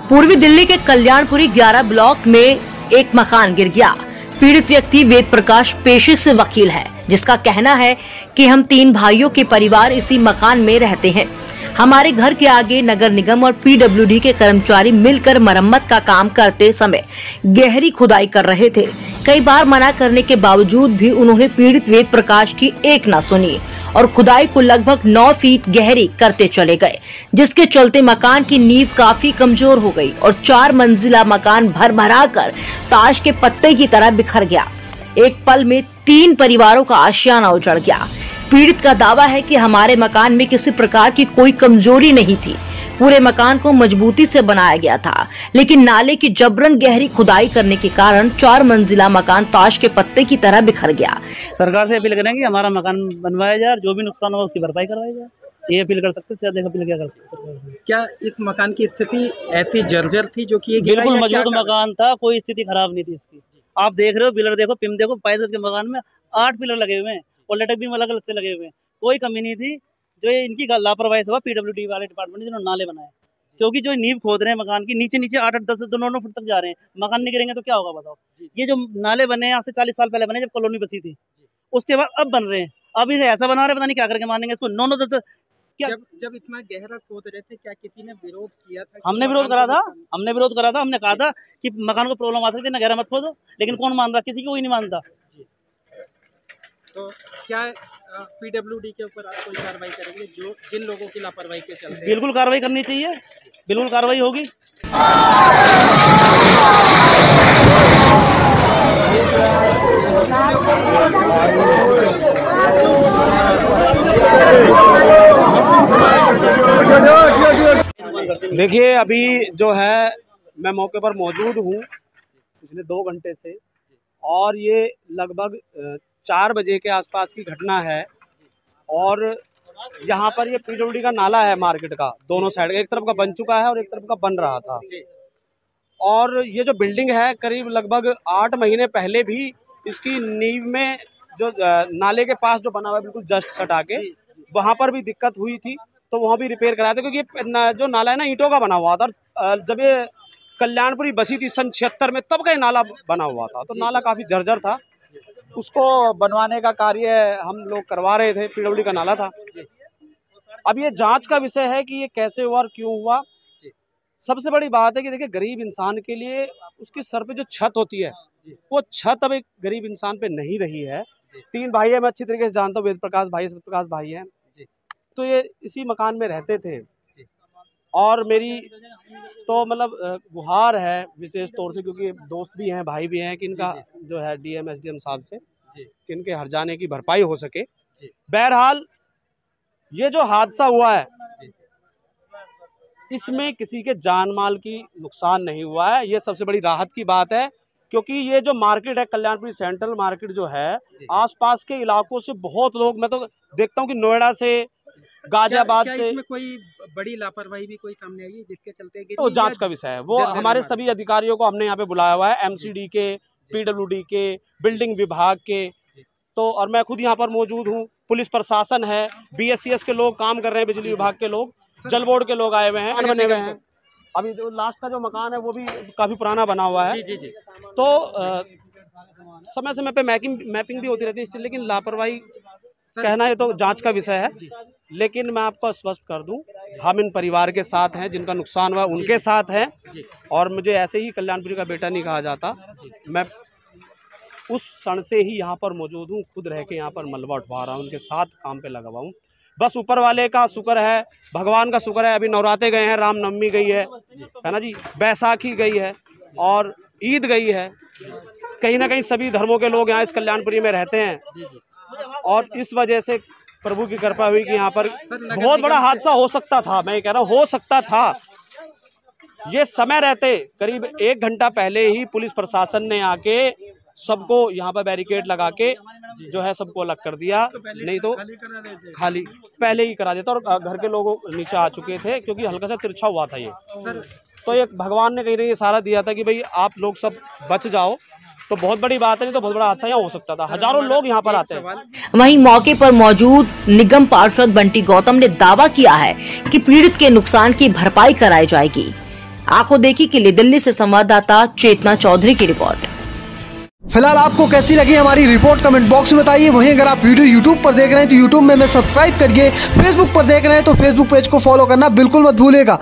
पूर्वी दिल्ली के कल्याणपुरी 11 ब्लॉक में एक मकान गिर गया। पीड़ित व्यक्ति वेद प्रकाश पेशे से वकील है, जिसका कहना है कि हम 3 भाइयों के परिवार इसी मकान में रहते हैं। हमारे घर के आगे नगर निगम और पीडब्ल्यूडी के कर्मचारी मिलकर मरम्मत का काम करते समय गहरी खुदाई कर रहे थे। कई बार मना करने के बावजूद भी उन्होंने पीड़ित वेद प्रकाश की एक न सुनी और खुदाई को लगभग 9 फीट गहरी करते चले गए, जिसके चलते मकान की नींव काफी कमजोर हो गई और 4 मंजिला मकान भर कर ताश के पत्ते की तरह बिखर गया। एक पल में 3 परिवारों का आशियाना उजड़ गया। पीड़ित का दावा है कि हमारे मकान में किसी प्रकार की कोई कमजोरी नहीं थी। पूरे मकान को मजबूती से बनाया गया था, लेकिन नाले की जबरन गहरी खुदाई करने के कारण 4 मंजिला मकान ताश के पत्ते की तरह बिखर गया। सरकार से अपील करेंगे हमारा मकान बनवाया जाए, जो भी नुकसान हो उसकी भरपाई करवाई जाए। ये अपील कर सकते हैं, अपील क्या कर सकते। क्या इस मकान की स्थिति ऐसी जर्जर थी जो कि बिल्कुल मजबूत मकान था, कोई स्थिति खराब नहीं थी इसकी। आप देख रहे हो, पिलर देखो, पिम देखो, 5 के मकान में 8 पिलर लगे हुए हैं और लटक भी अलग अलग से लगे हुए हैं। कोई कमी नहीं थी। जो ये इनकी लापरवाही से हुआ पीडब्ल्यूडी वाले डिपार्टमेंट ने, जिन्होंने नाले बनाए, क्योंकि जो नींव खोद रहे हैं मकान की, नीचे 8-8, 10-9 फुट तक जा रहे हैं। मकान नहीं गिरेंगे तो क्या होगा बताओ। ये जो नाले बने आज से 40 साल पहले बने, जब कॉलोनी बसी थी, उसके बाद अब बन रहे हैं। अब इसे ऐसा बना रहे, पता नहीं क्या करके मारेंगे इसको। 9-10 क्या जब इतना गहरा खोद रहे थे, क्या किसी ने विरोध किया था? हमने विरोध करा था। हमने कहा था कि मकान को प्रॉब्लम आ सकती है, ना गहरा मत खोदो, लेकिन कौन मान रहा? किसी को कोई नहीं मानता। तो क्या पीडब्ल्यूडी के ऊपर आप कोई कार्रवाई करेंगे जो जिन लोगों की लापरवाही के चलते? बिल्कुल कार्रवाई करनी चाहिए, बिल्कुल कार्रवाई होगी। देखिए, अभी जो है मैं मौके पर मौजूद हूँ पिछले 2 घंटे से, और ये लगभग 4 बजे के आसपास की घटना है। और यहाँ पर ये पीडब्ल्यूडी का नाला है मार्केट का, दोनों साइड, एक तरफ का बन चुका है और एक तरफ का बन रहा था। और ये जो बिल्डिंग है, करीब लगभग 8 महीने पहले भी इसकी नींव में जो नाले के पास जो बना हुआ है, बिल्कुल जस्ट सटा के, वहाँ पर भी दिक्कत हुई थी, तो वहाँ भी रिपेयर कराया था। क्योंकि ये जो नाला है ना, ईंटों का बना हुआ था। जब ये कल्याणपुरी बसी थी सन 76 में, तब का ये नाला बना हुआ था, तो नाला काफ़ी जर्जर था। उसको बनवाने का कार्य हम लोग करवा रहे थे, पीडब्ल्यूडी का नाला था। अब ये जांच का विषय है कि ये कैसे हुआ और क्यों हुआ। सबसे बड़ी बात है कि देखिए, गरीब इंसान के लिए उसके सर पे जो छत होती है, वो छत अब एक गरीब इंसान पे नहीं रही है। 3 भाई है, मैं अच्छी तरीके से जानता हूँ, वेद प्रकाश भाई, सत्यप्रकाश भाई हैं, तो ये इसी मकान में रहते थे। और मेरी तो मतलब गुहार है विशेष तौर से, क्योंकि दोस्त भी हैं, भाई भी हैं, कि इनका जो है डीएम एसडीएम साहब से कि इनके हर जाने की भरपाई हो सके। बहरहाल ये जो हादसा हुआ है, इसमें किसी के जान माल की नुकसान नहीं हुआ है। ये सबसे बड़ी राहत की बात है, क्योंकि ये जो मार्केट है, कल्याणपुरी सेंट्रल मार्केट जो है, आसपास के इलाकों से बहुत लोग, मैं तो देखता हूँ कि नोएडा से, गाजियाबाद से। इसमें कोई बड़ी लापरवाही भी कोई सामने आई जिसके चलते? तो जांच का विषय है वो। हमारे सभी अधिकारियों को हमने यहाँ पे बुलाया हुआ है, एमसीडी के, पीडब्ल्यूडी के, बिल्डिंग विभाग के, तो और मैं खुद यहाँ पर मौजूद हूँ। पुलिस प्रशासन है, बीएससीएस के लोग काम कर रहे हैं, बिजली विभाग के लोग, जल बोर्ड के लोग आए हुए हैं, बने हुए हैं। अभी जो लास्ट का जो मकान है वो भी काफी पुराना बना हुआ है। तो समय समय पे मैपिंग भी होती रहती है, लेकिन लापरवाही कहना है तो जांच का विषय है। लेकिन मैं आपको स्पष्ट कर दूं, हम इन परिवार के साथ हैं, जिनका नुकसान हुआ उनके साथ हैं। और मुझे ऐसे ही कल्याणपुरी का बेटा नहीं कहा जाता, मैं उस क्षण से ही यहाँ पर मौजूद हूँ, खुद रह के यहाँ पर मलबा उठवा रहा हूँ, उनके साथ काम पे लगा हुआ हूँ। बस ऊपर वाले का शुक्र है, भगवान का शुक्र है, अभी नवरात्रे गए हैं, रामनवमी गई है ना जी, बैसाखी गई है और ईद गई है। कहीं ना कहीं सभी धर्मों के लोग यहाँ इस कल्याणपुरी में रहते हैं, और इस वजह से प्रभु की कृपा हुई कि यहाँ पर बहुत बड़ा हादसा हो सकता था। मैं कह रहा हूँ, हो सकता था। ये समय रहते करीब 1 घंटा पहले ही पुलिस प्रशासन ने आके सबको यहाँ पर बैरिकेड लगा के जो है सबको अलग कर दिया, नहीं तो खाली पहले ही करा देता। और घर के लोग नीचे आ चुके थे, क्योंकि हल्का सा तिरछा हुआ था ये। तो ये भगवान ने कहीं ना इशारा दिया था कि भाई आप लोग सब बच जाओ, तो बहुत बड़ी बात है, नहीं तो बहुत बड़ा हादसा यहाँ हो सकता था। हजारों लोग यहाँ पर आते हैं। वहीं मौके पर मौजूद निगम पार्षद बंटी गौतम ने दावा किया है कि पीड़ित के नुकसान की भरपाई कराई जाएगी। आंखों देखी के लिए दिल्ली से संवाददाता चेतना चौधरी की रिपोर्ट। फिलहाल आपको कैसी लगी हमारी रिपोर्ट कमेंट बॉक्स में बताइए। वहीं अगर आप वीडियो यूट्यूब पर देख रहे हैं तो यूट्यूब में सब्सक्राइब करिए, फेसबुक पर देख रहे हैं तो फेसबुक पेज को फॉलो करना बिल्कुल मत भूलिएगा।